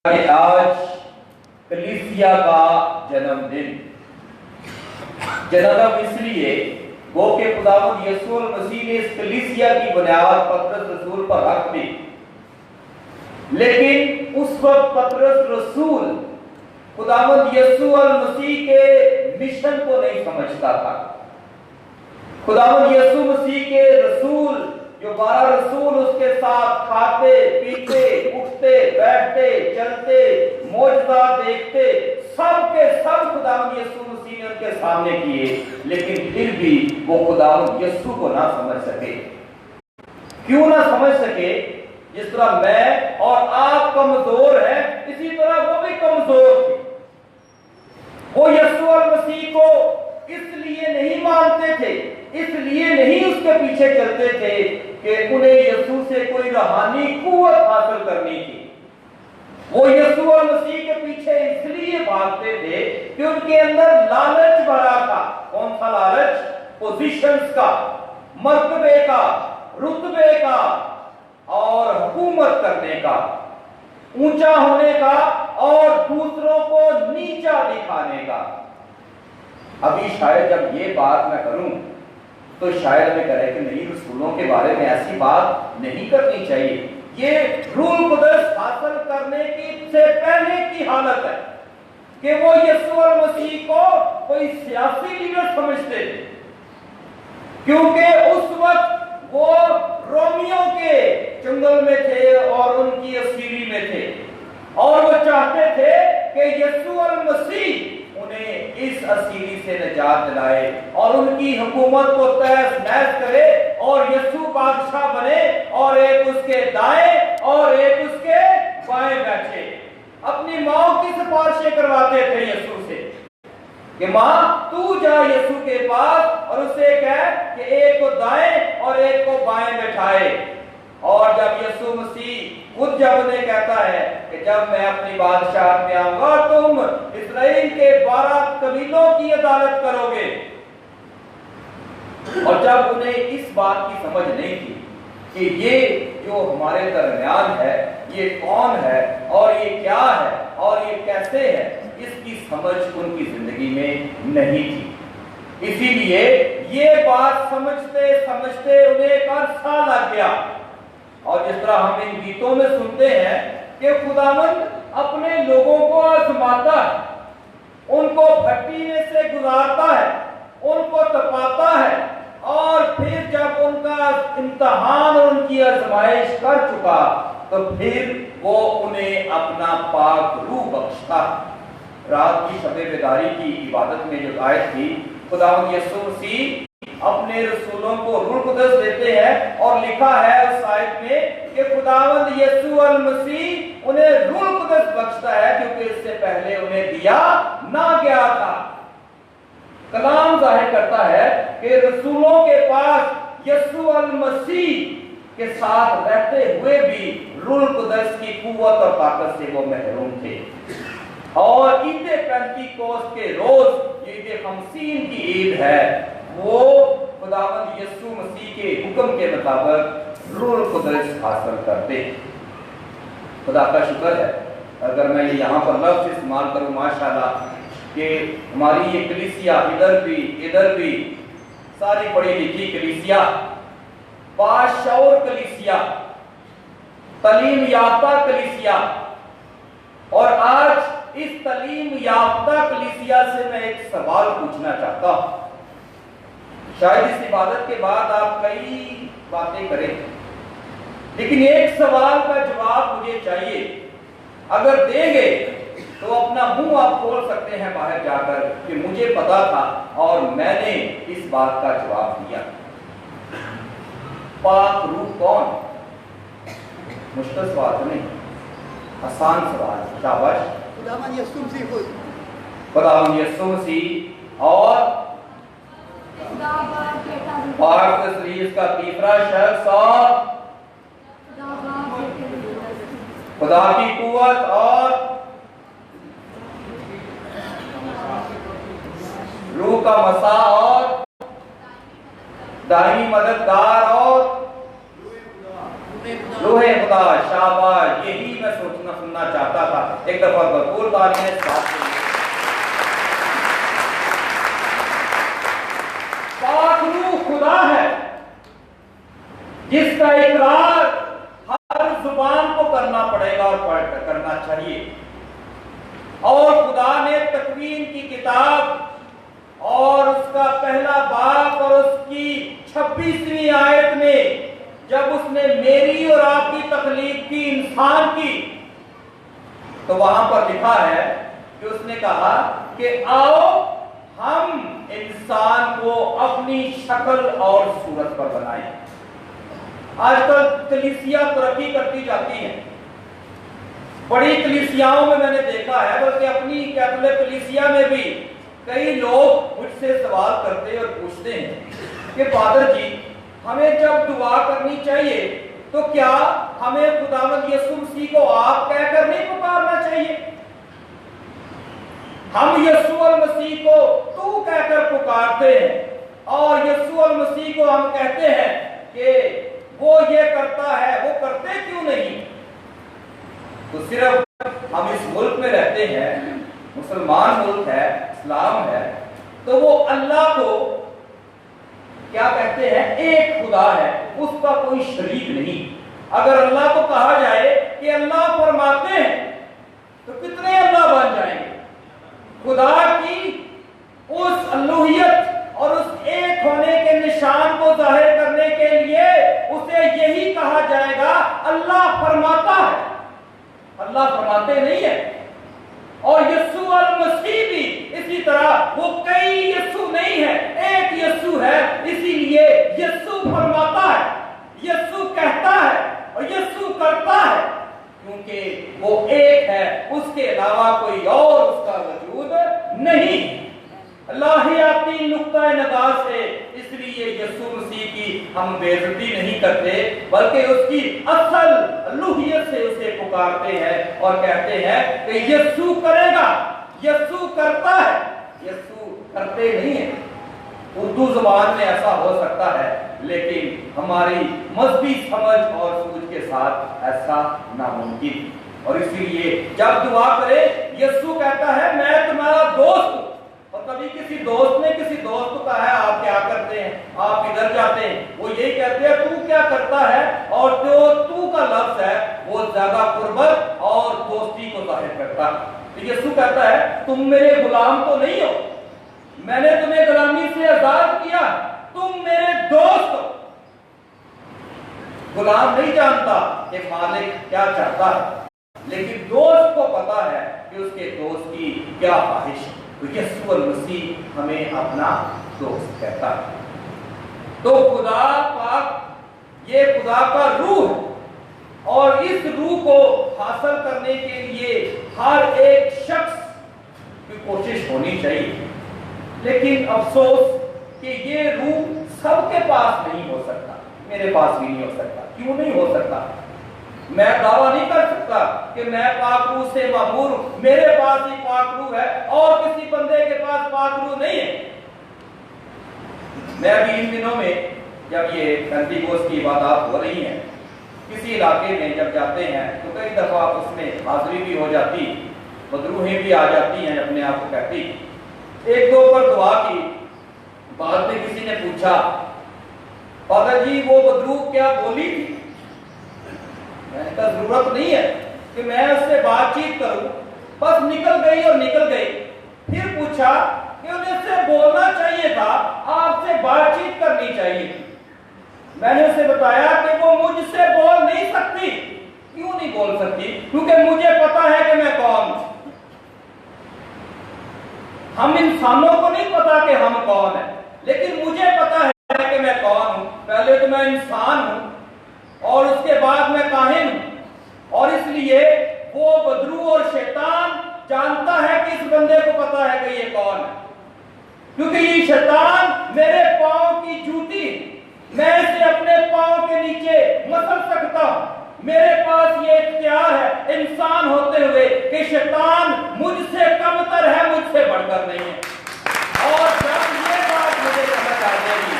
آج کلیسیا کا جنم دن جنم اس لیے وہ کہ خداوند یسوع المسیح نے اس کلیسیا کی بنیاد پطرس رسول پر رکھ دی، لیکن اس وقت پطرس رسول خداوند یسوع المسیح کے مشن کو نہیں سمجھتا تھا۔ خداوند یسوع مسیح کے رسول جو 12 رسول اس کے ساتھ کھاتے پیتے اٹھتے بیٹھتے چلتے معجزات دیکھتے، سب کے سب خداوند یسوع مسیح نے ان کے سامنے کیے، لیکن پھر بھی وہ خداوند یسوع کو نہ سمجھ سکے۔ کیوں نہ سمجھ سکے؟ جس طرح میں اور آپ کمزور ہیں، اسی طرح وہ بھی کمزور تھے۔ وہ یسوع المسیح کو اس لیے نہیں مانتے تھے، اس لیے نہیں اس کے پیچھے چلتے تھے کہ انہیں یسوع سے کوئی روحانی قوت حاصل کرنی تھی۔ وہ یسوع المسیح کے پیچھے اس لیے بھاگتے تھے کہ ان کے اندر لالچ بھرا تھا۔ کون سا لالچ؟ پوزیشنز کا، مرتبے کا، رتبے کا اور حکومت کرنے کا، اونچا ہونے کا اور دوسروں کو نیچا دکھانے کا۔ ابھی شاید جب یہ بات میں کروں تو شاید میں کہے کہ نہیں، رسولوں کے بارے میں ایسی بات نہیں کرنی چاہیے۔ یہ روح القدس حاصل کرنے کی سے پہلے کی حالت ہے کہ وہ یسوع المسیح کو کوئی سیاسی لیڈر سمجھتے تھے، کیونکہ اس وقت وہ رومیوں کے چنگل میں تھے اور ان کی اسیری میں تھے، اور وہ چاہتے تھے کہ یسوع المسیح انہیں اس اسیری سے نجات دلائے اور ان کی حکومت کو تہس نہس کرے اور یسوع بادشاہ بنے اور ایک اس کے دائیں اور ایک اس کے بائیں بیٹھے۔ اپنی ماں کی سفارشیں کرواتے تھے یسوع سے کہ ماں تو جا یسوع کے پاس اور اسے کہہ کہ ایک کو دائیں اور ایک کو بائیں بٹھائے۔ اور جب یسوع مسیح خود جب انہیں کہتا ہے کہ جب میں اپنی بادشاہت میں آؤں گا تم اسرائیل کے 12 قبیلوں کی عدالت کرو گے، اور جب انہیں اس بات کی سمجھ نہیں تھی کہ یہ جو ہمارے درمیان ہے یہ کون ہے اور یہ کیا ہے اور یہ کیسے ہے، اس کی سمجھ ان کی زندگی میں نہیں تھی، اسی لیے یہ بات سمجھتے سمجھتے انہیں ایک عرصہ لگ گیا۔ اور جس طرح ہم ان گیتوں میں سنتے ہیں کہ خداوند اپنے لوگوں کو آزماتا ہے، ان کو بھٹی میں سے گزارتا ہے، ان کو تپاتا ہے، اور پھر جب ان کا امتحان اور ان کی آزمائش کر چکا تو پھر وہ انہیں اپنا پاک روح بخشتا۔ رات کی شب بیداری کی عبادت میں جو آیت تھی، خداوند یسوع مسیح اپنے رسولوں کو روح القدس دیتے ہیں، اور لکھا ہے اس آیت میں کہ خداوند یسوع المسیح انہیں روح القدس بخشتا ہے کیونکہ اس سے پہلے انہیں دیا نہ گیا تھا۔ کلام ظاہر کرتا ہے کہ رسولوں کے پاس یسوع المسیح کے ساتھ رہتے ہوئے بھی روح القدس کی قوت اور طاقت سے وہ محروم تھے، اور عید پینتیکوست کے روز عید خمسین کی عید ہے، وہ خداوند یسوع مسیح کے حکم کے مطابق روح القدس حاصل کرتے۔ خدا کا شکر ہے اگر میں یہاں پر لفظ استعمال کروں ماشاءاللہ کہ ہماری یہ کلیسیا ادھر بھی ساری پڑھی لکھی کلیسیا، باشعور کلیسیا، تعلیم یافتہ کلیسیا، اور آج اس تعلیم یافتہ کلیسیا سے میں ایک سوال پوچھنا چاہتا ہوں۔ شاید اس عبادت کے بعد آپ کئی باتیں کریں، لیکن ایک سوال کا جواب مجھے چاہیے، اگر دیں گے تو اپنا منہ آپ کھول سکتے ہیں باہر جا کر کہ مجھے پتا تھا اور میں نے اس بات کا جواب دیا۔ پاک روح کون؟ مشکل سوال تو نہیں، آسان سوال، شاباش۔ خداوند یسوع مسیح خود، خداوند یسوع مسیح اور پاک تثلیث کا تیسرا شخص اور خدا کی قوت اور روح کا مسا اور دائمی مددگار اور روح خدا شاباش، یہی میں سوچنا سننا چاہتا تھا. ایک دفعہ بھرپور تالیاں اس بات کے لیے. پاک روح خدا ہے جس کا اقرار ہر زبان کو کرنا پڑے گا اور کرنا چاہیے. اور خدا نے تکوین کی کتاب اور اس کا پہلا باب اور اس کی 26ویں آیت میں جب اس نے میری اور آپ کی تخلیق کی، انسان کی، تو وہاں پر لکھا ہے کہ اس نے کہا کہ آؤ ہم انسان کو اپنی شکل اور صورت پر بنائیں. آج کل کلیسیا ترقی کرتی جاتی ہیں. بڑی کلیسیاؤں میں نے دیکھا ہے، بلکہ اپنی کیتھولک کلیسیا میں بھی کئی لوگ مجھ سے سوال کرتے اور پوچھتے ہیں کہ فادر جی، ہمیں جب دعا کرنی چاہیے تو کیا ہمیں خداوند یسوع مسیح کو آپ کہہ کر نہیں پکارنا چاہیے؟ ہم یسوع المسیح کو تو کہہ کر پکارتے ہیں اور یسوع المسیح کو ہم کہتے ہیں کہ وہ یہ کرتا ہے، وہ کرتے کیوں نہیں؟ تو صرف ہم اس ملک میں رہتے ہیں، مسلمان ملک ہے، اسلام ہے، تو وہ اللہ کو کیا کہتے ہیں؟ ایک خدا ہے، اس کا کوئی شریک نہیں. اگر اللہ کو کہا جائے کہ اللہ فرماتے ہیں تو کتنے اللہ بن جائیں گے؟ خدا کی اس الوہیت اور اس ایک ہونے کے نشان کو ظاہر کرنے کے لیے اسے یہی کہا جائے گا اللہ فرماتا ہے. اللہ فرماتے نہیں ہے. اور یسوع المسیح بھی اسی طرح، وہ کئی یسوع نہیں ہے، ایک یسوع ہے. اسی لیے یسوع فرماتا ہے، یسوع کہتا ہے اور یسوع کرتا ہے، کیونکہ وہ ایک ہے، اس کے علاوہ کوئی اور اس کا وجود نہیں. الہیاتی نقطۂ نگاہ سے اس لیے یسوع مسیح کی ہم بے عزتی نہیں کرتے، بلکہ اس کی اصل الوہیت سے اسے پکارتے ہیں اور کہتے ہیں کہ یسوع کرے گا، یسوع کرتا ہے، یسوع کرتے نہیں ہیں. اردو زبان میں ایسا ہو سکتا ہے، لیکن ہماری مذہبی سمجھ اور سوچ کے ساتھ ایسا ناممکن. اور اسی لیے جب دعا کرے، یسوع کہتا ہے میں تمہارا دوست ہوں. اور کبھی کسی دوست نے کسی دوست کو کہا ہے آپ کیا کرتے ہیں، آپ ادھر جاتے ہیں، وہ یہی کہتے ہیں تو کیا کرتا ہے، اور جو تو کا لفظ ہے وہ زیادہ قربت اور دوستی کو ظاہر کرتا ہے. تو یسوع کہتا ہے تم میرے غلام تو نہیں ہو، میں نے تمہیں غلامی سے آزاد کیا، تم میرے دوست ہو. غلام نہیں جانتا کہ مالک کیا چاہتا ہے، لیکن دوست کو پتا ہے کہ اس کے دوست کی کیا خواہش ہے. تو یسوع المسیح ہمیں اپنا دوست کہتا ہے. تو خدا پاک یہ خدا کا روح ہے، اور اس روح کو حاصل کرنے کے لیے ہر ایک شخص کی کوشش ہونی چاہیے. لیکن افسوس کہ یہ روح سب کے پاس نہیں ہو سکتا، میرے پاس بھی نہیں ہو سکتا. کیوں نہیں ہو سکتا؟ میں دعویٰ نہیں کر سکتا کہ میں پاک روح سے معمور ہوں، میرے پاس ہی پاک روح ہے اور کسی بندے کے پاس پاک روح نہیں ہے. میں ابھی ان دنوں میں جب یہ پینتیکوست کی عبادات ہو رہی ہیں، کسی علاقے میں جب جاتے ہیں تو کئی دفعہ اس میں حاضری بھی ہو جاتی، بدروہیں بھی آ جاتی ہیں، اپنے آپ کو کہتی. ایک دو پر دعا کی، بعد میں کسی نے پوچھا فادر جی وہ بدروح کیا بولی تھی؟ میں نے کہا ضرورت نہیں ہے کہ میں اس سے بات چیت کروں، بس نکل گئی اور نکل گئی. پھر پوچھا کہ انہیں سے بولنا چاہیے تھا، آپ سے بات چیت کرنی چاہیے. میں نے اسے بتایا کہ وہ مجھ سے بول نہیں سکتی. کیوں نہیں بول سکتی؟ کیونکہ مجھے پتا ہے کہ میں کون ہوں. ہم انسانوں کو نہیں پتا کہ ہم کون ہیں، لیکن مجھے پتا ہے کہ میں کون ہوں. پہلے تو میں انسان ہوں اور اس کے بعد میں کاہن ہوں. اور اس لیے وہ بدروح اور شیطان جانتا ہے کہ اس بندے کو پتا ہے کہ یہ کون ہے، کیونکہ یہ شیطان میرے پاؤں کی جوتی، میں اسے اپنے پاؤں کے نیچے مسل سکتا ہوں. میرے پاس یہ اختیار ہے انسان ہوتے ہوئے کہ شیطان مجھ سے کم تر ہے، مجھ سے بڑھ کر نہیں ہے. اور جب یہ بات مجھے سمجھ آ جائے گی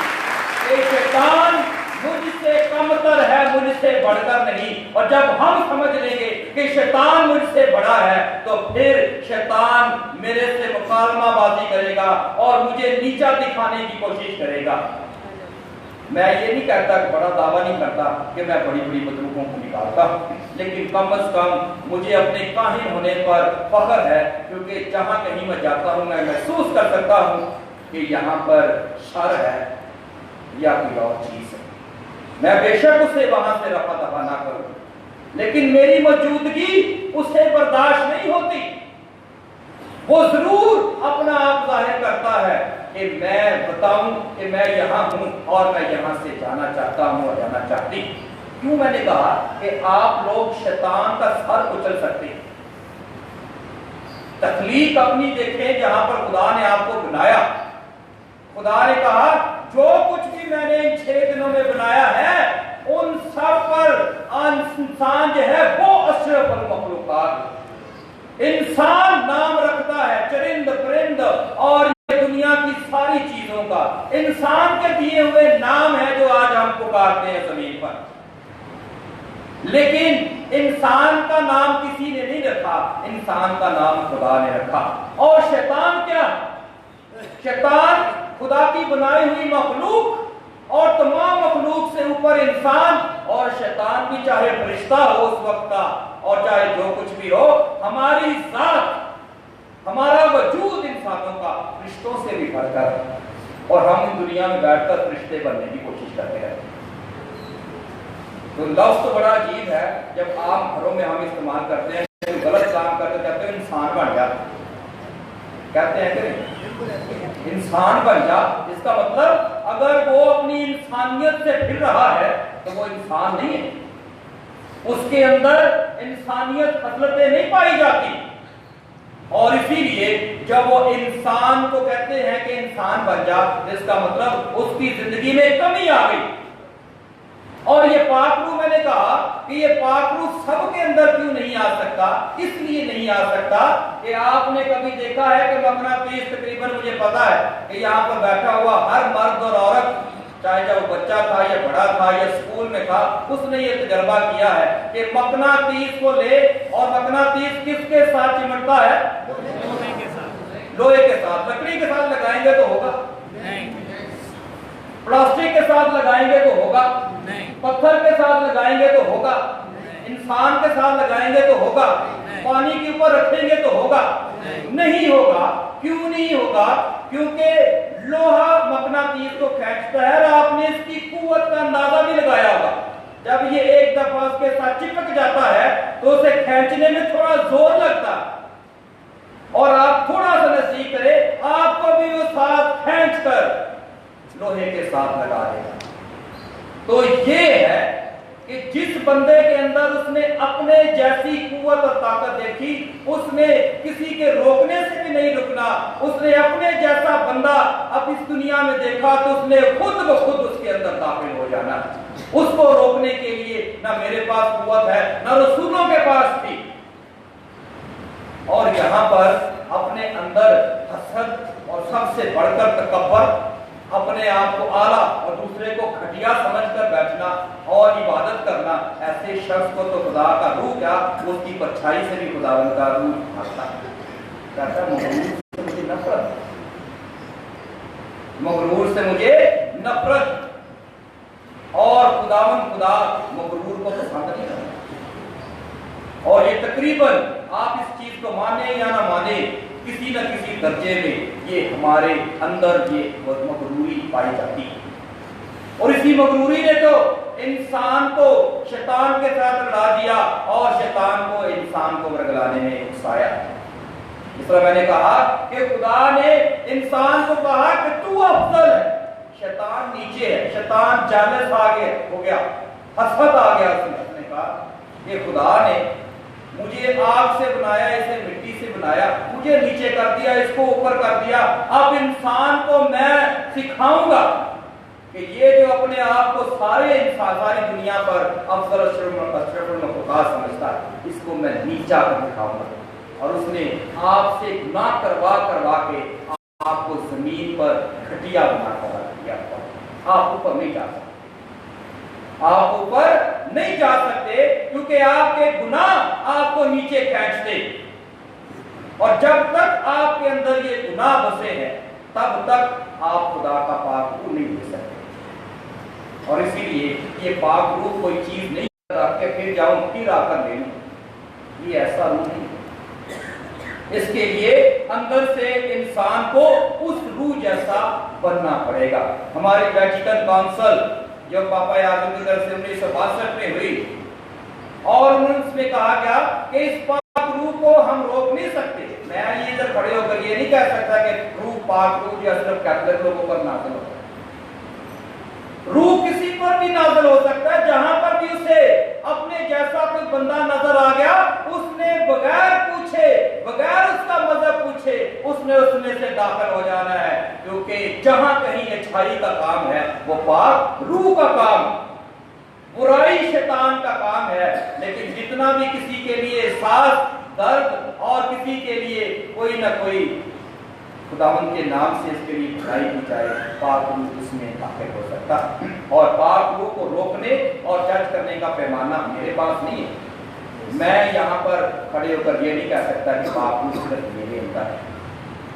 کہ شیطان مجھ سے کم تر ہے، مجھ سے بڑھ کر نہیں، और जब हम समझ लेंगे कि शैतान मुझसे बड़ा है तो फिर शैतान मेरे से मुकालमा बाजी करेगा और मुझे नीचा दिखाने की कोशिश करेगा। मैं ये नहीं कहता कि बड़ा दावा नहीं करता कि मैं बड़ी बड़ी बंदूकों को निकालता, लेकिन कम से कम मुझे अपने काहिल होने पर फख्र है, क्योंकि जहां कहीं मैं जाता हूं मैं महसूस कर सकता हूं कि यहाँ पर शर है या कोई और चीज है। मैं बेशक उसे वहां से रफा दफा ना करूं, लेकिन मेरी मौजूदगी उसे बर्दाश्त नहीं होती। वो जरूर अपना आप जाहिर करता है कि मैं बताऊं कि मैं यहां हूं और मैं यहां से जाना चाहता हूं और जाना चाहती। क्यों मैंने कहा कि आप लोग शैतान का सर कुचल सकते हैं। तख्लीक अपनी देखें, जहां पर खुदा ने आपको बनाया, खुदा ने कहा जो कुछ भी मैंने इन 6 दिनों में बनाया है उन सब पर इंसान जो है वो अशरफुल मखलूकात। इंसान नाम रखता है चरिंद परिंद और दुनिया की सारी चीजों का। इंसान के दिए हुए नाम है जो आज हम पुकारते हैं जमीन पर, लेकिन इंसान का नाम किसी ने नहीं रखा, इंसान का नाम खुदा ने रखा। और शैतान क्या? शैतान खुदा की बनाई हुई मखलूक और तमाम मखलूक से ऊपर इंसान, और शैतान भी चाहे फरिश्ता हो उस वक्त का और चाहे जो कुछ भी हो, हमारी जात, हमारा वजूद इंसानों का फरिश्तों से भी बढ़कर, और हम इस दुनिया में बैठकर फरिश्ते बनने की कोशिश करते हैं। तो लफ्ज़ तो बड़ा अजीब है, जब आम घरों में हम इस्तेमाल करते हैं, तो गलत काम करते कहते हैं इंसान बन जा, कहते हैं कि इंसान बन जा। इसका मतलब अगर वो अपनी इंसानियत से फिर रहा है तो वो इंसान नहीं है, उसके अंदर इंसानियत खसलतें नहीं पाई जाती। और इसीलिए जब वो इंसान को कहते हैं कि इंसान बन जा, इसका मतलब उसकी जिंदगी में कमी आ गई। और ये पाकरू, मैंने कहा कि ये पाकरू सबके अंदर क्यों नहीं आ सकता? इसलिए नहीं आ सकता कि आपने कभी देखा है कि मकनातीस, तकरीबन मुझे पता है कि यहाँ पर बैठा हुआ हर मर्द और औरत, चाहे जब बच्चा था या बड़ा था या स्कूल में था, उसने ये तजर्बा किया है कि मकनातीस को ले, और मकनातीस किसके साथ चिमटता है? लोहे के साथ। लकड़ी के साथ लगाएंगे तो होगा नहीं, प्लास्टिक के साथ लगाएंगे तो होगा नहीं, पत्थर के साथ लगाएंगे तो होगा नहीं, इंसान के साथ लगाएंगे तो होगा नहीं, पानी के ऊपर रखेंगे तो होगा नहीं होगा। क्यों नहीं होगा? क्योंकि लोहा मकनातीस को खींचता है, और आपने इसकी कुव्वत का अंदाजा भी लगाया होगा। जब ये एक दफा उसके साथ चिपक जाता है तो उसे खींचने में थोड़ा जोर लगता है, और आप थोड़ा सा नजदीक करें, आपको भी वो साथ खींच कर लोहे के साथ लगा देगा। तो ये है कि जिस बंदे के अंदर उसने अपने जैसी कुव्वत और ताकत देखी, उसने किसी के रोकने से भी नहीं रुकना। उसने अपने जैसा बंदा अब इस दुनिया में देखा तो उसने खुद ब खुद उसके अंदर दाखिल हो जाना। उसको रोकने के लिए ना मेरे पास कुव्वत है, ना रसूलों के पास थी। और यहां पर अपने अंदर हसद और सबसे बढ़कर तकब्बर, अपने आप को आला और दूसरे को घटिया समझकर बैठना और इबादत करना, ऐसे शख्स को तो खुदा का रूह क्या, उसकी परछाई से भी खुदावंद का रूह आता है। कहता है मगरूर से मुझे नफरत, मगरूर से मुझे नफरत। और खुदावंद खुदा मगरूर को पसंद नहीं करता। और ये तकरीबन आप इस चीज को माने या ना माने, किसी न किसी दर्जे में ये हमारे अंदर ये मगरूरी पाई जाती है। और इसी मगरूरी ने तो इंसान को शैतान के साथ लड़ा दिया और शैतान को इंसान को वर्गलाने में उकसाया। इस तरह मैंने कहा कि खुदा ने इंसान को कहा कि तू अफजल है, शैतान नीचे है। शैतान जालस आगे हो गया, हसद आ गया उसने कहा कि खुदा ने मुझे आग से बनाया, इसे मिट्टी से बनाया, मुझे नीचे कर दिया, इसको ऊपर कर दिया। अब इंसान को मैं सिखाऊंगा कि ये जो अपने आप को सारे इंसान, सारी दुनिया पर अफजल अशरफुल मखलूकात समझता है, इसको मैं नीचा कर दिखाऊंगा। और उसने आपसे गुनाह करवा के आपको जमीन पर घटिया बना कर रख दिया। आप ऊपर नहीं जा सकते, आप ऊपर नहीं जा सकते, क्योंकि आपके गुनाह आपको नीचे खींचते। और जब तक आपके अंदर ये गुनाह बसे हैं, तब तक आप खुदा का पाक रूह नहीं ले सकते। और इसीलिए ये पाक रूह कोई चीज नहीं रख के फिर जाऊं फिर आकर ले लूं, ये ऐसा रूह नहीं। इसके लिए अंदर से इंसान को उस रूह जैसा बनना पड़ेगा। हमारी वेटिकन काउंसिल जो पापा आजम की तरफ से 1962 में हुई, और उसमें कहा गया कि इस पाक रूह को हम रोक नहीं सकते। मैं ये इधर खड़े होकर ये नहीं कह सकता कि रूह पाक रूह जो सिर्फ कैथोलिक लोगों पर नाज़िल होता है। रूह किसी पर भी नाज़िल हो सकता है। जहां पर भी उसे अपने जैसा कोई बंदा नजर आ गया, उसने बगैर पूछे, बगैर उसका मजहब पूछे, उसने उसमें से दाखिल हो जाना है। क्योंकि जहां कहीं अच्छाई का काम है वो पाक रूह का काम, बुराई शैतान का काम है। लेकिन जितना भी किसी के लिए एहसास, दर्द और किसी के लिए कोई ना कोई खुदावंद के नाम से इसके लिए बुराई की जाए, पाक रूह उसमें दाखिल हो सकता। और पाक रूह को रोकने और जज करने का पैमाना मेरे पास नहीं है। मैं यहाँ पर खड़े होकर ये नहीं कह सकता कि पाक रूह सिर्फ मेरे अंदर है।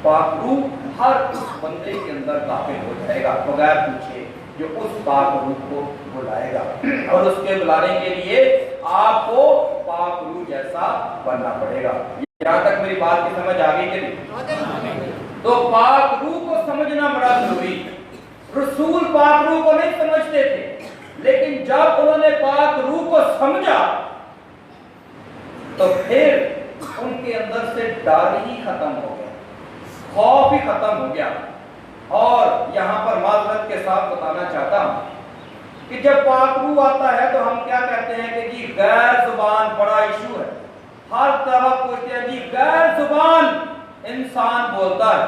पाक रूह हर उस बंदे के अंदर दाखिल हो जाएगा बगैर पूछे, जो उस पाक रूह को बुलाएगा। और उसके बुलाने के लिए आपको पाक रूह जैसा बनना पड़ेगा। यहाँ तक मेरी बात की समझ आ गई कि नहीं? तो पाक रूह को समझना बड़ा जरूरी है। रसूल पाक रूह को नहीं समझते थे, लेकिन जब उन्होंने पाक रूह को समझा तो फिर उनके अंदर से डर ही खत्म हो गया, खौफ ही खत्म हो गया। और यहां पर माजरत के साथ बताना चाहता हूं कि जब पाक रूह आता है तो हम क्या कहते हैं कि जी गैर जुबान बड़ा इशू है। हर तरफ पूछते हैं जी गैर जुबान इंसान बोलता है।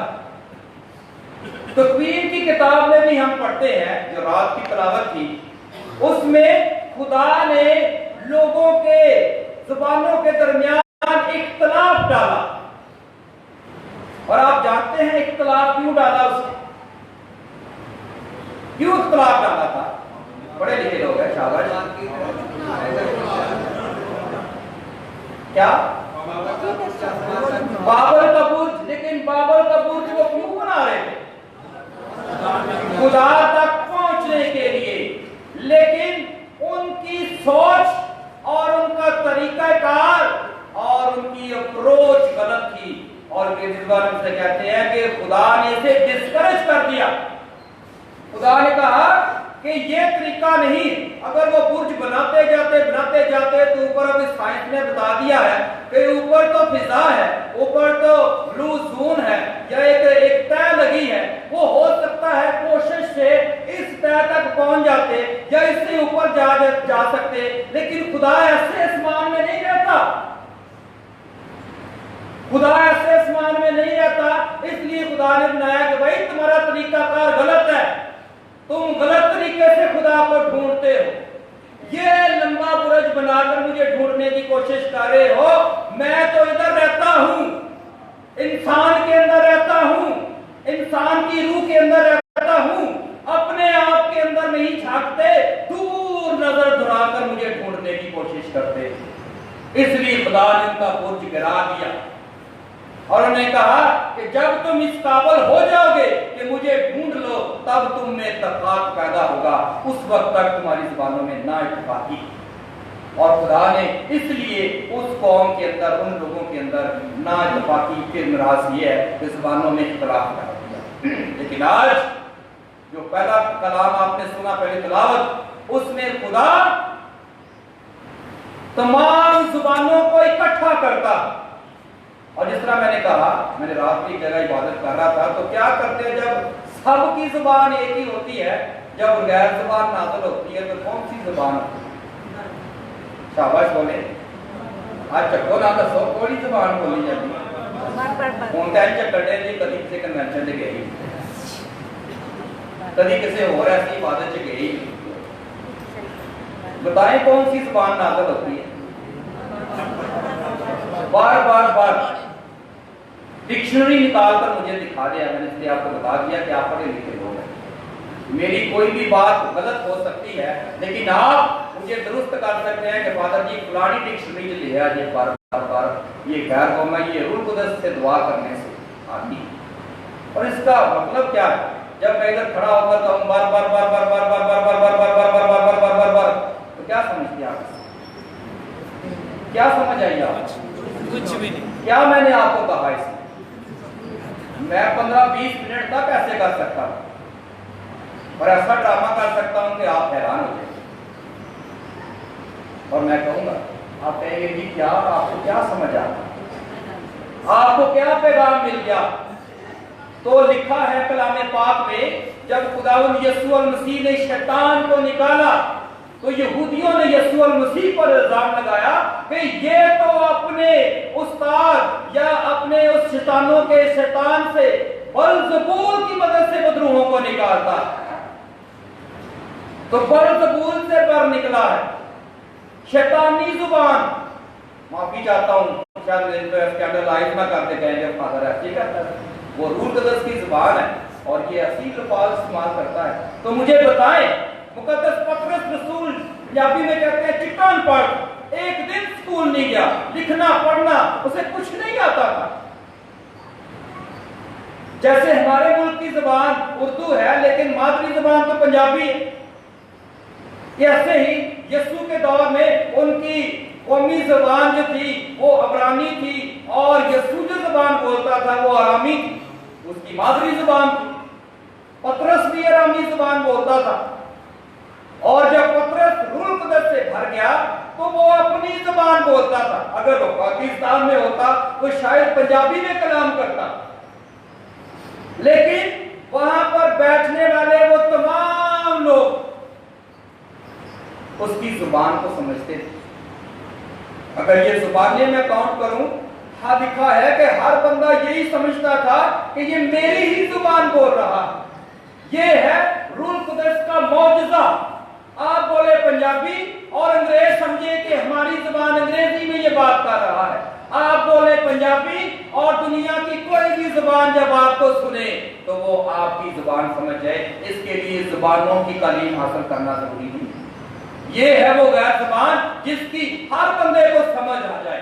तकवीर की किताब में भी हम पढ़ते हैं, जो रात की तिलावत थी, उसमें खुदा ने लोगों के जुबानों के दरमियान इख्तलाफ डाला। और आप जानते हैं इख्तलाफ क्यों डाला उसने? क्यों इख्तलाफ डाला था? बड़े लिखे लोग हैं, शाबाश। क्या? बाबर का बुर्ज। लेकिन बाबर का बुर्ज वो क्यों बना रहे थे? खुदा तक पहुंचने के लिए। लेकिन उनकी सोच और उनका तरीकाकार और उनकी अप्रोच गलत थी। और हम से कहते हैं कि खुदा ने इसे डिस्करेज कर दिया। खुदा ने कहा कि ये तरीका नहीं। अगर वो बुर्ज बनाते जाते तो ऊपर अब साइंस ने बता दिया है कि ऊपर तो फिजा है, ऊपर तो ब्लू जोन है, या एक तय लगी है। वो हो सकता है कोशिश से इस तय तक पहुंच जाते या इससे ऊपर जा सकते, लेकिन खुदा ऐसे आसमान में नहीं रहता। खुदा ऐसे आसमान में नहीं रहता। इसलिए खुदा ने बनाया कि भाई तुम्हारा तरीकाकार गलत है, तुम गलत तरीके से खुदा को ढूंढते हो। ये लंबा बुर्ज बनाकर मुझे ढूंढने की कोशिश कर रहे हो। मैं तो इधर रहता हूं, इंसान के अंदर रहता हूं, इंसान की रूह के अंदर रहता हूं। अपने आप के अंदर नहीं झांकते, दूर नजर दौड़ाकर मुझे ढूंढने की कोशिश करते। इसलिए खुदा ने उनका बुर्ज गिरा दिया और उन्होंने कहा कि जब तुम इस काबिल हो जाओगे कि मुझे ढूंढ लो, तब तुम में इत्तेफाक पैदा होगा। उस वक्त तक तुम्हारी जुबानों में ना इत्तेफाकी। और खुदा ने इसलिए उस कौम के अंदर, उन लोगों के अंदर ना इत्तेफाकी के मिराज ये है कि जुबानों में इख्तिलाफ पैदा होगा। लेकिन आज जो पहला कलाम आपने सुना, पहली तिलावत, उसमें खुदा तमाम जुबानों को इकट्ठा करता। और जिस तरह मैंने कहा, मैंने रात की जगह इबादत कर रहा था, तो क्या करते हैं जब सबकी जुबान एक ही होती है, जब गैर जुबान नाज़िल होती है तो कौन सी जुबान होती है? शाबाश बोले, आज चक्को ना दसो कोई जुबान बोली जाती है। कौन चक्कटे जी कभी किसी कन्वेंशन से गई, कभी किसी और ऐसी इबादत से गई, बताएं कौन सी जुबान नाज़िल होती है? बार बार बार डिक्शनरी निकाल कर मुझे दिखा दिया। मैंने इसलिए आपको बता दिया कि आप पढ़े लिखे लोग हैं। मेरी कोई भी बात गलत हो सकती है, लेकिन आप मुझे दुरुस्त कर सकते हैं कि फादर जी फलानी डिक्शनरी जो लिखा है बार बार ये गैर कौमा ये रूल कुदस से दुआ करने से आती है। और इसका मतलब क्या है? जब मैं इधर खड़ा होकर तो हम बार बार बार बार बार बार बार बार बार बार बार बार बार बार बार बार तो क्या समझते हैं आप? क्या समझ आई आप? कुछ भी नहीं। क्या मैंने आपको कहा इसमें? मैं 15-20 मिनट तक ऐसे कर सकता हूं और ऐसा ड्रामा कर सकता हूं कि आप हैरान हो जाए। और मैं कहूंगा, आप कहेंगे कि क्या आपको क्या समझ आया, आपको क्या पैगाम मिल गया? तो लिखा है कलाम पाक में, जब खुदावंद यीशु मसीह ने शैतान को निकाला तो यहूदियों ने यीशु मसीह पर इल्जाम लगाया कि ये तो अपने उस्ताद या अपने उस शैतानों के शैतान से बलजबूल की मदद से बदरूहों को निकालता। तो बलजबूल से पर निकला है शैतानी जुबान। माफी चाहता हूं शायद स्कैंडलाइज ना करते कहेंगे फादर ऐसे करता है, वो रूल कदस की जुबान है और ये असील अल्फाज इस्तेमाल करता है। तो मुझे बताएं, मुकद्दस पतरस रसूल पंजाबी में कहते हैं चिट्टा अनपढ़, एक दिन स्कूल नहीं गया, लिखना पढ़ना उसे कुछ नहीं आता था। जैसे हमारे मुल्क की जुबान उर्दू है लेकिन मादरी जुबान तो पंजाबी है, ऐसे ही यीशु के दौर में उनकी कौमी जुबान जो थी वो अबरानी थी और यीशु जो जुबान बोलता था वो अरामी थी, उसकी मादरी जुबान थी। पतरस भी अरामी जुबान बोलता था और जब पतरस रूह कुदस से भर गया तो वो अपनी जुबान बोलता था। अगर वो पाकिस्तान में होता तो शायद पंजाबी में कलाम करता, लेकिन वहां पर बैठने वाले वो तमाम लोग उसकी जुबान को समझते थे। अगर ये जुबानें मैं काउंट करूं, हाँ लिखा है कि हर बंदा यही समझता था कि ये मेरी ही जुबान बोल रहा है। ये है रूह कुदस का मौजज़ा। आप बोले पंजाबी और अंग्रेज समझे कि हमारी जुबान अंग्रेजी में ये बात कर रहा है। आप बोले पंजाबी और दुनिया की कोई भी जुबान जब आपको सुने तो वो आपकी जुबान समझ जाए। इसके लिए जुबानों की तालीम हासिल करना जरूरी नहीं। ये है वो गैर जुबान जिसकी हर बंदे को समझ आ जाए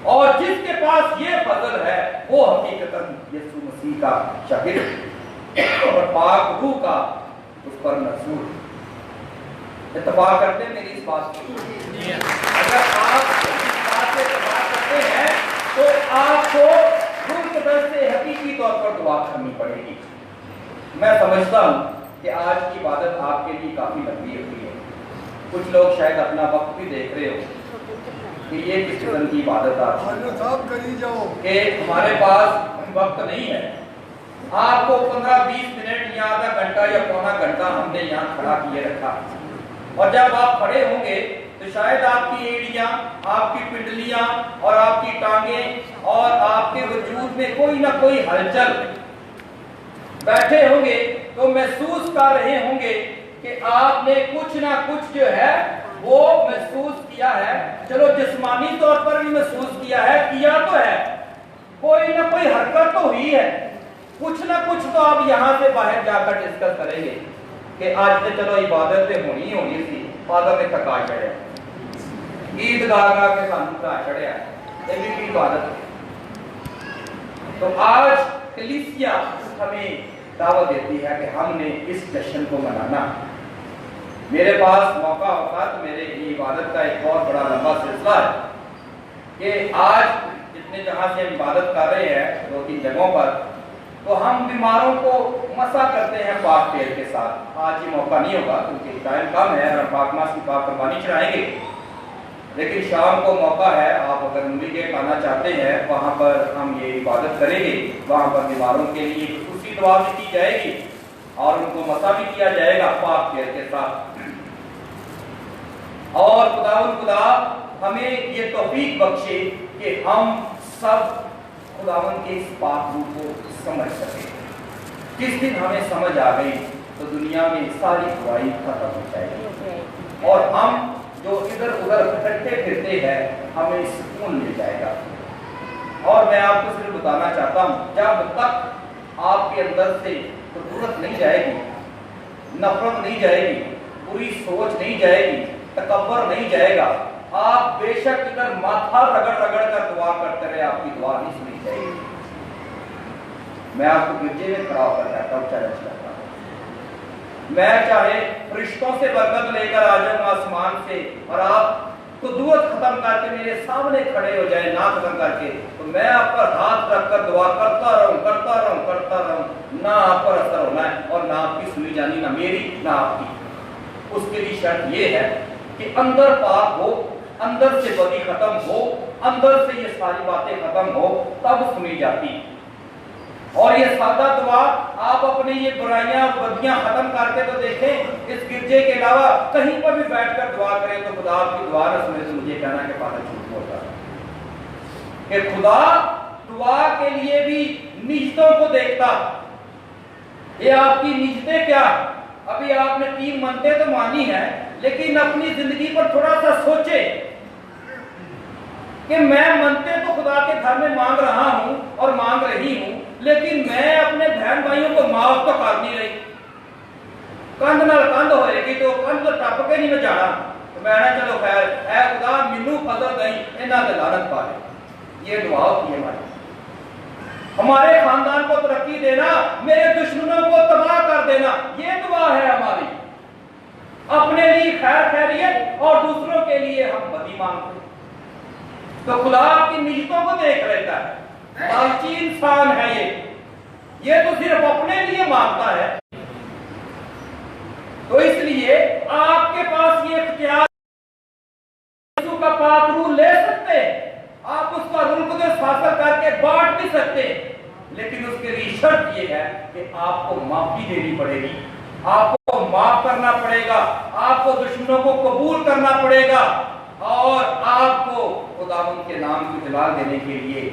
और जिसके पास ये फजल है वो हकीकतन यीशु मसीह का शागिर्द और पाक रूह का उस पर नसूर। इत्तेफाक करते हैं मेरी इस बात से? अगर आप इस बात से इत्तेफाक करते हैं तो आपको रूह कुदस से हकीकी तौर पर दुआ करनी पड़ेगी। मैं समझता हूं कि आज की इबादत आपके लिए काफी लंबी हुई है। कुछ लोग शायद अपना वक्त भी देख रहे हो कि ये किस किस्म की इबादत कि हमारे पास वक्त नहीं है। आपको 15-20 मिनट या आधा घंटा या पौना घंटा हमने यहाँ खड़ा किए रखा और जब आप खड़े होंगे तो शायद आपकी एड़ियां, आपकी पिंडलियां और आपकी टांगें और आपके वजूद में कोई ना कोई हलचल बैठे होंगे तो महसूस कर रहे होंगे कि आपने कुछ ना कुछ जो है वो महसूस किया है। चलो जिस्मानी तौर पर भी महसूस किया है, किया तो है, कोई ना कोई हरकत तो हुई है। कुछ ना कुछ तो आप यहाँ से बाहर जाकर डिस्कस करेंगे कि आज से चलो इबादत से होनी सी, फादर ने थका चढ़िया, ईद गा के सानू ढा चढ़िया, ये भी इबादत है। तो आज कलीसिया हमें दावत देती है कि हमने इस जश्न को मनाना। मेरे पास मौका होता तो मेरे इबादत का एक बहुत बड़ा लंबा सिलसिला है कि आज जितने जहां से हम इबादत कर रहे हैं 2-3 जगहों पर, तो हम बीमारों को मसा करते हैं पाक तेल के साथ। आज ये मौका नहीं होगा क्योंकि टाइम कम है और पाक मास की पाक कुर्बानी चढ़ाएंगे, लेकिन शाम को मौका है। आप अगर नूरी गेट आना चाहते हैं वहां पर हम ये इबादत करेंगे। वहां पर बीमारों के लिए खुशी दुआ भी की जाएगी और उनको मसा भी किया जाएगा पाक तेल के साथ। और खुदा हमें ये तौफीक बख्शे कि हम सब खुदावंद के इस पाक रूह को समझ सके। किस दिन हमें समझ आ गई तो दुनिया में सारी बुराई खत्म हो जाएगी और हम जो इधर उधर भटकते फिरते हैं हमें सुकून मिल जाएगा। और मैं आपको सिर्फ बताना चाहता हूं, जब तक आपके अंदर से कुदरत नहीं जाएगी, नफरत नहीं जाएगी, बुरी सोच नहीं जाएगी, तकब्बर नहीं जाएगा। आप बेशक इधर माथा रगड़ रगड़ कर दुआ करते रहे, आपकी दुआ नहीं सुनी जाएगी। मैं आपको गिरजे में खड़ा होकर कहता हूँ, चैलेंज करता हूँ, मैं चाहे फरिश्तों से बरकत लेकर आ जाऊं आसमान से और आप तो दुआत खत्म करके मेरे सामने खड़े हो जाए, ना खत्म करके, तो मैं आप पर हाथ रखकर दुआ करता रहूं, ना आप पर असर होना है और ना आपकी सुनी जानी, ना मेरी ना आपकी। उसके लिए शर्त ये है कि अंदर पाक हो, अंदर से बदी खत्म हो, अंदर से ये सारी बातें खत्म हो, तब सुनी जाती। और ये सादा दुआ आप अपनी ये बुराइयां बदियां खत्म करके तो देखें, इस गिरजे के अलावा कहीं पर भी बैठकर दुआ करें तो खुदा आपकी दुआ न सुने तो मुझे कहना कि पाना झूठ बोलता है। कि खुदा दुआ के लिए भी निजतों को देखता। ये आपकी निजतें क्या? अभी आपने 3 मनते तो मानी है, लेकिन अपनी जिंदगी पर थोड़ा सा सोचे कि मैं मनते तो खुदा के घर में मांग रहा हूं और मांग रही हूं, लेकिन मैं अपने बहन भाइयों को माफ तो कर नहीं रही। कंध नाल कंध होएगी तो कंध तो टप के नहीं मैं जाना, तो मैं ना चलो खैर ऐ खुदा मैनू फजल नहीं, इन्हां ते लानत पा दे। ये दुआ होती है हमारे खानदान को तरक्की देना, मेरे दुश्मनों को तबाह कर देना, ये दुआ है हमारी। अपने लिए खैर खैरियत और दूसरों के लिए हम बदी मांगते हैं। तो खुदा आपकी निजतों को देख लेता है। लालची इंसान है ये तो सिर्फ अपने लिए मांगता है। तो इसलिए आपके पास ये इख्तियार, यीशु का पाक रूह ले सकते हैं, आप उसका रूह कुदस हासिल करके बांट भी सकते हैं, लेकिन उसके लिए शर्त ये है कि आपको माफी देनी पड़ेगी, आपको माफ करना पड़ेगा, आपको दुश्मनों को कबूल करना पड़ेगा और आपको खुदावंद के नाम को जलाल देने के लिए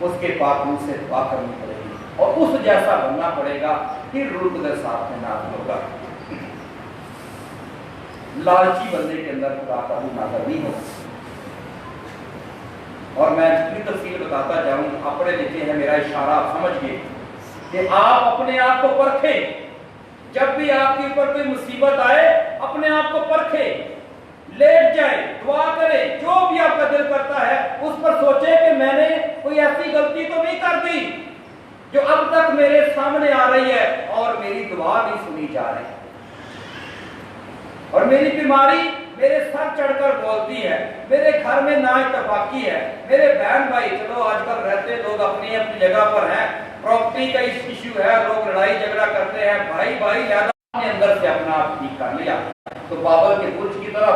उसके पाक रूह से दुआ करनी पड़ेगी और उस जैसा बनना पड़ेगा, फिर रूह कुदस साथ में नाज़िल होगा। लालची बंदे के अंदर खुदा का रूह नाज़िल नहीं होगा। और मैं जितनी तफसील बताता जाऊं, अपने लिखे हैं, मेरा इशारा आप समझ गए कि आप अपने आप को परखें। जब भी आपके ऊपर कोई मुसीबत आए, अपने आप को परखें, लेट जाए, दुआ करें, जो भी आपका दिल करता है उस पर सोचे कि मैंने कोई ऐसी गलती तो नहीं कर दी जो अब तक मेरे सामने आ रही है और मेरी दुआ नहीं सुनी जा रही, और मेरी बीमारी मेरे सर चढ़कर बोलती है, मेरे घर में ना इत्तेफाकी है, मेरे बहन भाई चलो आजकल रहते लोग अपनी अपनी जगह पर हैं, प्रॉपर्टी का इश्यू है, लोग लड़ाई झगड़ा करते हैं, भाई भाई लिहाजा अंदर से अपना आप ठीक कर लिया। तो बाबर के बुर्ज की तरफ